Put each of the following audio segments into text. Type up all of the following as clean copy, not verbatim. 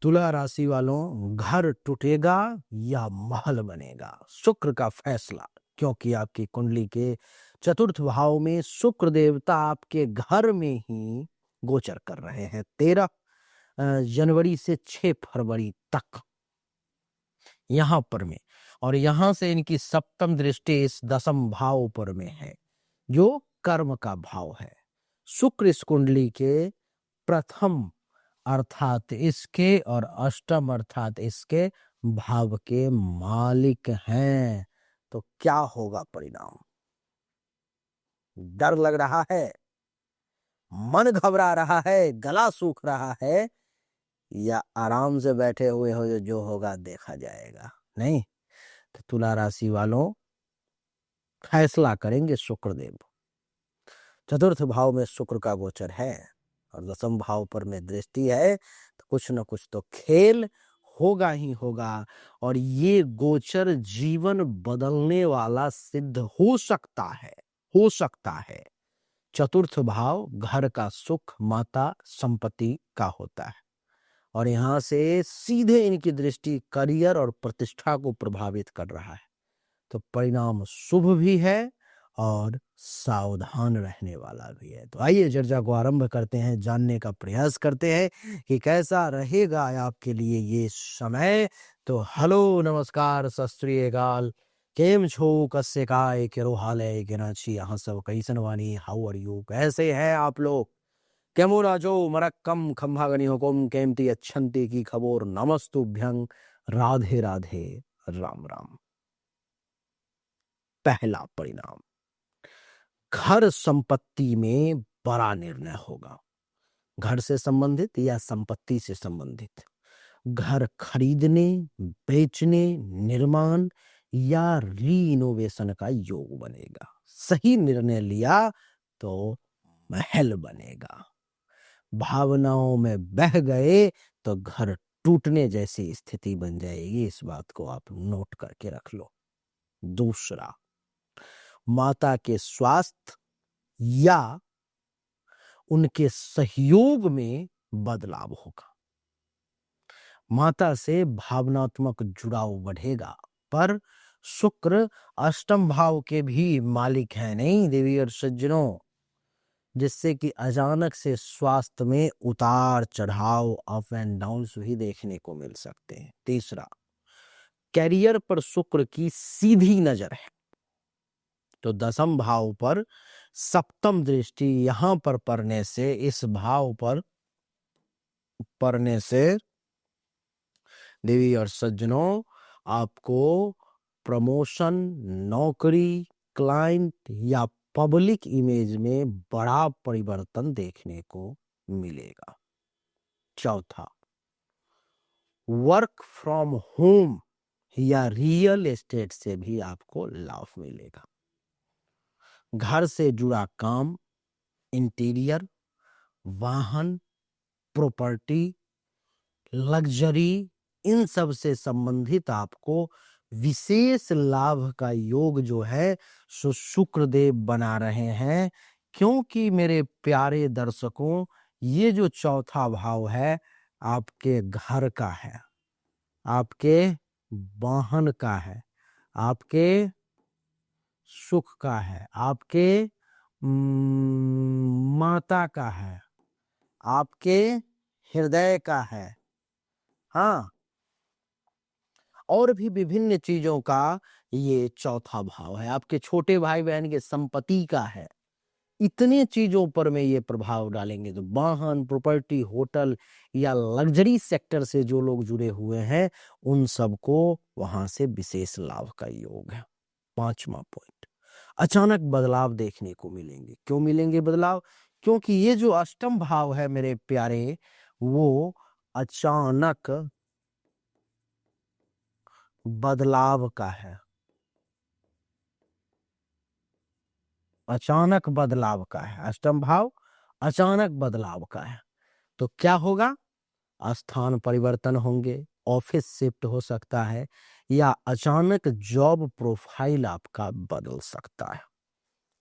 तुला राशि वालों, घर टूटेगा या महल बनेगा, शुक्र का फैसला। क्योंकि आपकी कुंडली के चतुर्थ भाव में शुक्र देवता आपके घर में ही गोचर कर रहे हैं 13 जनवरी से 6 फरवरी तक यहां पर में। और यहां से इनकी सप्तम दृष्टि इस दसम भाव पर में है जो कर्म का भाव है। शुक्र इस कुंडली के प्रथम अर्थात इसके और अष्टम अर्थात इसके भाव के मालिक हैं। तो क्या होगा परिणाम? डर लग रहा है, मन घबरा रहा है, गला सूख रहा है, या आराम से बैठे हुए हो जो होगा देखा जाएगा? नहीं, तो तुला राशि वालों, फैसला करेंगे शुक्रदेव। चतुर्थ भाव में शुक्र का गोचर है और दसम भाव पर में दृष्टि है, तो कुछ न कुछ तो खेल होगा ही होगा। और ये गोचर जीवन बदलने वाला सिद्ध हो सकता है, हो सकता है। चतुर्थ भाव घर का सुख, माता, संपत्ति का होता है और यहां से सीधे इनकी दृष्टि करियर और प्रतिष्ठा को प्रभावित कर रहा है। तो परिणाम शुभ भी है और सावधान रहने वाला भी है। तो आइए चर्चा को आरंभ करते हैं, जानने का प्रयास करते हैं कि कैसा रहेगा आपके लिए ये समय। तो हेलो, नमस्कार, सत श्री अकाल, केम छो, कस्से काय, केरो हाल है, केना छी, यहाँ सब कैसन वानी, हाउ आर यू, कैसे हैं आप लोग? केमो राजो मरक्कम खंभागनी हुकुम केमती अच्छंती की खबोर, नमस्तुभ्यं, राधे राधे, राम राम। पहला परिणाम, घर संपत्ति में बड़ा निर्णय होगा। घर से संबंधित या संपत्ति से संबंधित, घर खरीदने, बेचने, निर्माण या रीइनोवेशन का योग बनेगा। सही निर्णय लिया तो महल बनेगा। भावनाओं में बह गए तो घर टूटने जैसी स्थिति बन जाएगी। इस बात को आप नोट करके रख लो। दूसरा, माता के स्वास्थ्य या उनके सहयोग में बदलाव होगा। माता से भावनात्मक जुड़ाव बढ़ेगा। पर शुक्र अष्टम भाव के भी मालिक हैं नहीं देवी और सज्जनों, जिससे कि अचानक से स्वास्थ्य में उतार चढ़ाव, अप एंड डाउन भी देखने को मिल सकते हैं। तीसरा, कैरियर पर शुक्र की सीधी नजर है, तो दसम भाव पर सप्तम दृष्टि यहां पर पड़ने से, इस भाव पर पड़ने से देवी और सज्जनों, आपको प्रमोशन, नौकरी, क्लाइंट या पब्लिक इमेज में बड़ा परिवर्तन देखने को मिलेगा। चौथा, वर्क फ्रॉम होम या रियल एस्टेट से भी आपको लाभ मिलेगा। घर से जुड़ा काम, इंटीरियर, वाहन, प्रॉपर्टी, लग्जरी, इन सब से संबंधित आपको विशेष लाभ का योग जो है सो शुक्रदेव बना रहे हैं। क्योंकि मेरे प्यारे दर्शकों, ये जो चौथा भाव है आपके घर का है, आपके वाहन का है, आपके सुख का है, आपके माता का है, आपके हृदय का है, हाँ, और भी विभिन्न चीजों का ये चौथा भाव है। आपके छोटे भाई बहन के संपत्ति का है। इतने चीजों पर में ये प्रभाव डालेंगे। तो वाहन, प्रॉपर्टी, होटल या लग्जरी सेक्टर से जो लोग जुड़े हुए हैं उन सबको वहां से विशेष लाभ का योग है। पांचवा पॉइंट, अचानक बदलाव देखने को मिलेंगे। क्यों मिलेंगे बदलाव? क्योंकि ये जो अष्टम भाव है मेरे प्यारे, वो अचानक बदलाव का है। अचानक बदलाव का है। अष्टम भाव अचानक बदलाव का है। तो क्या होगा? स्थान परिवर्तन होंगे, ऑफिस शिफ्ट हो सकता है, या अचानक जॉब प्रोफाइल आपका बदल सकता है।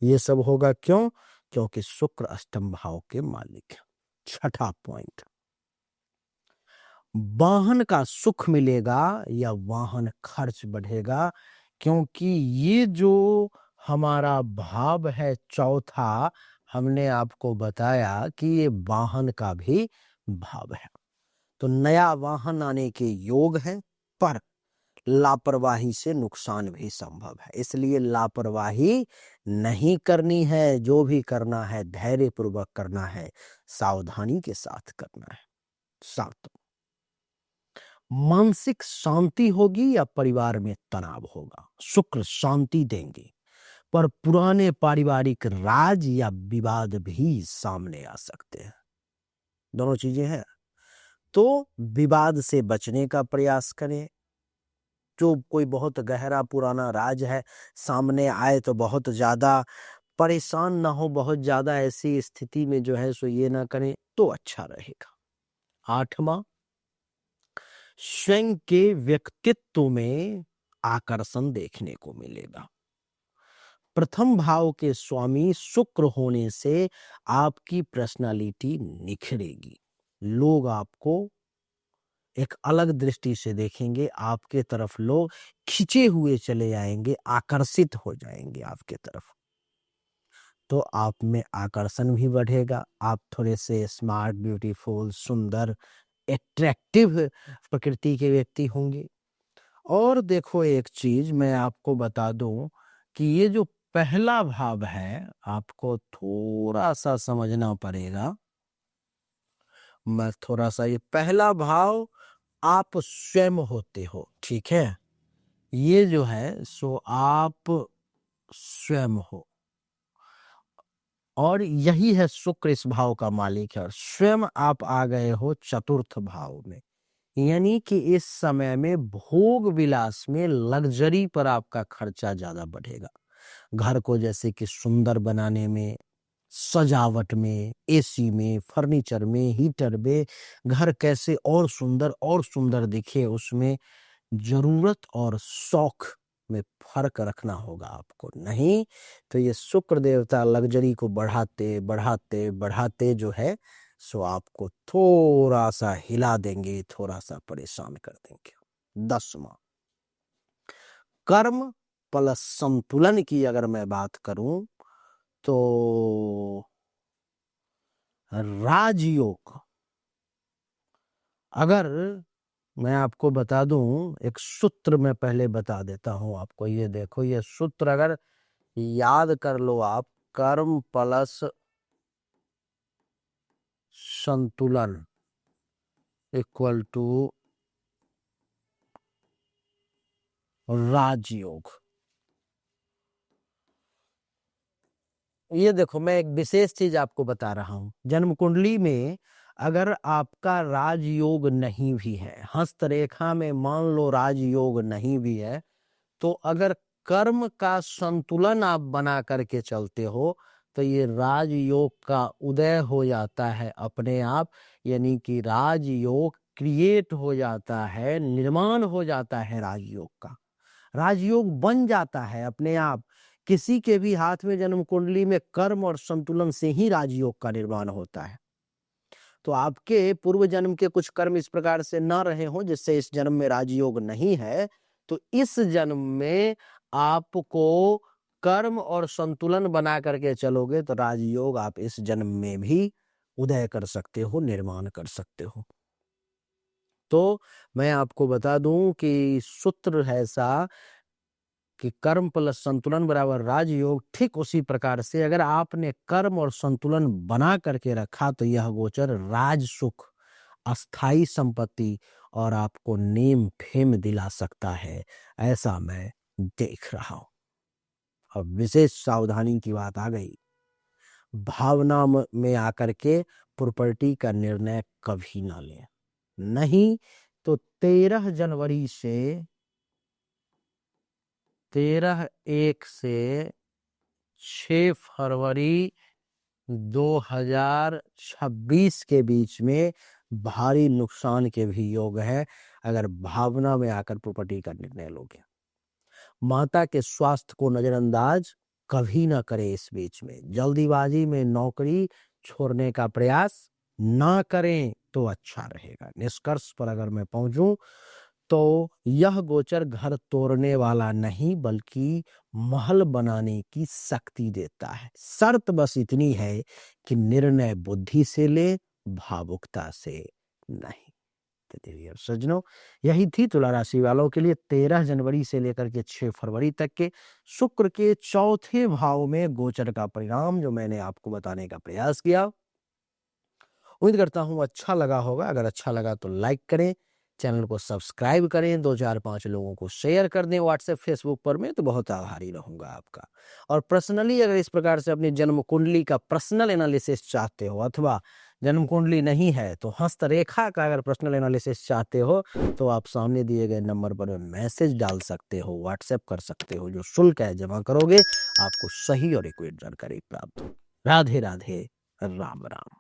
ये सब होगा क्यों? क्योंकि शुक्र अष्टम भाव के मालिक है। छठा पॉइंट, वाहन का सुख मिलेगा या वाहन खर्च बढ़ेगा, क्योंकि ये जो हमारा भाव है चौथा, हमने आपको बताया कि ये वाहन का भी भाव है। तो नया वाहन आने के योग है, पर लापरवाही से नुकसान भी संभव है, इसलिए लापरवाही नहीं करनी है। जो भी करना है धैर्य पूर्वक करना है, सावधानी के साथ करना है। सात, मानसिक शांति होगी या परिवार में तनाव होगा। शुक्र शांति देंगे, पर पुराने पारिवारिक राज या विवाद भी सामने आ सकते हैं। दोनों चीजें हैं, तो विवाद से बचने का प्रयास करें। जो कोई बहुत गहरा पुराना राज है सामने आए तो बहुत ज्यादा परेशान ना हो, बहुत ज्यादा ऐसी स्थिति में जो है सो ये ना करें तो अच्छा रहेगा। आठवां, स्वयं के व्यक्तित्व में आकर्षण देखने को मिलेगा। प्रथम भाव के स्वामी शुक्र होने से आपकी पर्सनालिटी निखरेगी। लोग आपको एक अलग दृष्टि से देखेंगे, आपके तरफ लोग खिंचे हुए चले आएंगे, आकर्षित हो जाएंगे आपके तरफ। तो आप में आकर्षण भी बढ़ेगा, आप थोड़े से स्मार्ट, ब्यूटीफुल, सुंदर, एट्रैक्टिव प्रकृति के व्यक्ति होंगे। और देखो एक चीज मैं आपको बता दूं कि ये जो पहला भाव है आपको थोड़ा सा समझना पड़ेगा। मैं थोड़ा सा, ये पहला भाव आप स्वयं होते हो, ठीक है। ये जो है सो आप स्वयं हो, और यही है शुक्र इस भाव का मालिक है। और स्वयं आप आ गए हो चतुर्थ भाव में, यानी कि इस समय में भोग विलास में, लग्जरी पर आपका खर्चा ज्यादा बढ़ेगा। घर को जैसे कि सुंदर बनाने में, सजावट में, एसी में, फर्नीचर में, हीटर में, घर कैसे और सुंदर दिखे, उसमें जरूरत और शौक में फर्क रखना होगा आपको। नहीं तो ये शुक्र देवता लग्जरी को बढ़ाते बढ़ाते बढ़ाते जो है सो आपको थोड़ा सा हिला देंगे, थोड़ा सा परेशान कर देंगे। 10वां, कर्म प्लस संतुलन की अगर मैं बात करूं तो राजयोग, अगर मैं आपको बता दूं, एक सूत्र मैं पहले बता देता हूं आपको। ये देखो, ये सूत्र अगर याद कर लो आप, कर्म प्लस संतुलन इक्वल टू राजयोग। ये देखो मैं एक विशेष चीज आपको बता रहा हूं, जन्म कुंडली में अगर आपका राजयोग नहीं भी है, हस्तरेखा में मान लो राजयोग नहीं भी है, तो अगर कर्म का संतुलन आप बना करके चलते हो तो ये राजयोग का उदय हो जाता है अपने आप, यानी कि राजयोग क्रिएट हो जाता है, निर्माण हो जाता है राजयोग का। राजयोग बन जाता है अपने आप। किसी के भी हाथ में जन्म कुंडली में कर्म और संतुलन से ही राजयोग का निर्माण होता है। तो आपके पूर्व जन्म के कुछ कर्म इस प्रकार से न रहे हों जिससे इस जन्म में राजयोग नहीं है, तो इस जन्म में आपको कर्म और संतुलन बना करके चलोगे तो राजयोग आप इस जन्म में भी उदय कर सकते हो, निर्माण कर सकते हो। तो मैं आपको बता दूं कि सूत्र है ऐसा कि कर्म प्लस संतुलन बराबर राजयोग। ठीक उसी प्रकार से अगर आपने कर्म और संतुलन बना करके रखा तो यह गोचर राज सुख, अस्थाई संपत्ति और आपको नेम फेम दिला सकता है, ऐसा मैं देख रहा हूं। अब विशेष सावधानी की बात आ गई, भावना में आकर के प्रॉपर्टी का निर्णय कभी ना लें, नहीं तो 13 1 से 6 फरवरी 2026 के बीच में भारी नुकसान के भी योग है अगर भावना में आकर प्रॉपर्टी का निर्णय लोगे। माता के स्वास्थ्य को नजरअंदाज कभी ना करे इस बीच में। जल्दीबाजी में नौकरी छोड़ने का प्रयास ना करें तो अच्छा रहेगा। निष्कर्ष पर अगर मैं पहुंचूं तो यह गोचर घर तोड़ने वाला नहीं बल्कि महल बनाने की शक्ति देता है। शर्त बस इतनी है कि निर्णय बुद्धि से ले, भावुकता से नहीं। तो डियर सज्जनों, यही थी तुला राशि वालों के लिए 13 जनवरी से लेकर के 6 फरवरी तक के शुक्र के चौथे भाव में गोचर का परिणाम, जो मैंने आपको बताने का प्रयास किया। उम्मीद करता हूं अच्छा लगा होगा। अगर अच्छा लगा तो लाइक करें, चैनल को सब्सक्राइब करें, 2 4 5 लोगों को शेयर कर दें व्हाट्सएप फेसबुक पर। मैं तो बहुत आभारी रहूंगा आपका। और पर्सनली अगर इस प्रकार से अपनी जन्म कुंडली का पर्सनल एनालिसिस चाहते हो, अथवा जन्म कुंडली नहीं है तो हस्तरेखा का अगर पर्सनल एनालिसिस चाहते हो, तो आप सामने दिए गए नंबर पर मैसेज डाल सकते हो, व्हाट्सएप कर सकते हो। जो शुल्क है जमा करोगे, आपको सही और एक्यूरेट जानकारी प्राप्त हो। राधे राधे, राम राम।